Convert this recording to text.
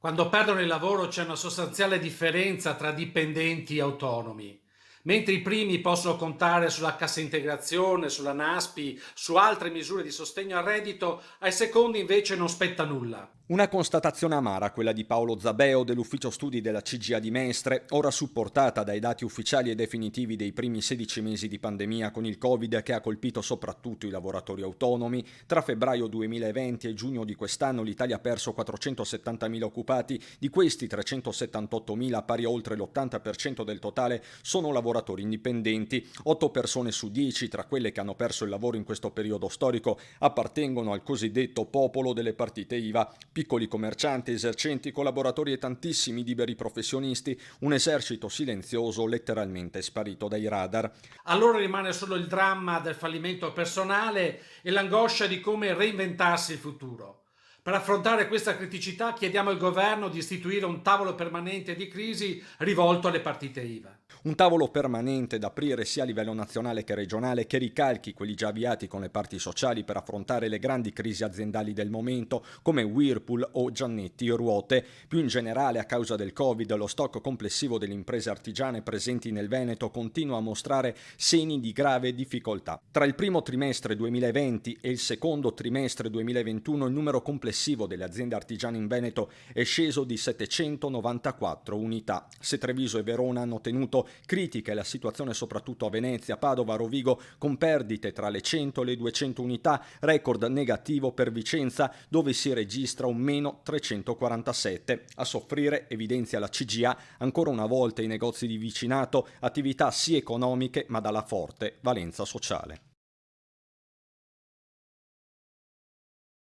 Quando perdono il lavoro c'è una sostanziale differenza tra dipendenti e autonomi. Mentre i primi possono contare sulla cassa integrazione, sulla NASPI, su altre misure di sostegno al reddito, ai secondi invece non spetta nulla. Una constatazione amara quella di Paolo Zabeo dell'ufficio studi della CGA di Mestre, ora supportata dai dati ufficiali e definitivi dei primi 16 mesi di pandemia con il Covid che ha colpito soprattutto i lavoratori autonomi. Tra febbraio 2020 e giugno di quest'anno l'Italia ha perso 470.000 occupati, di questi 378.000, pari a oltre l'80% del totale, sono lavoratori indipendenti. 8 persone su 10 tra quelle che hanno perso il lavoro in questo periodo storico appartengono al cosiddetto popolo delle partite IVA. Piccoli commercianti, esercenti, collaboratori e tantissimi liberi professionisti, un esercito silenzioso letteralmente sparito dai radar. A loro rimane solo il dramma del fallimento personale e l'angoscia di come reinventarsi il futuro. Per affrontare questa criticità chiediamo al governo di istituire un tavolo permanente di crisi rivolto alle partite IVA. Un tavolo permanente da aprire sia a livello nazionale che regionale che ricalchi quelli già avviati con le parti sociali per affrontare le grandi crisi aziendali del momento come Whirlpool o Giannetti Ruote. Più in generale, a causa del Covid, lo stock complessivo delle imprese artigiane presenti nel Veneto continua a mostrare segni di grave difficoltà. Tra il primo trimestre 2020 e il secondo trimestre 2021 il numero complessivo delle aziende artigiane in Veneto è sceso di 794 unità. Se Treviso e Verona hanno tenuto critica è la situazione soprattutto a Venezia, Padova, Rovigo, con perdite tra le 100 e le 200 unità, record negativo per Vicenza dove si registra un meno 347. A soffrire, evidenzia la CGA, ancora una volta i negozi di vicinato, attività sì economiche ma dalla forte valenza sociale.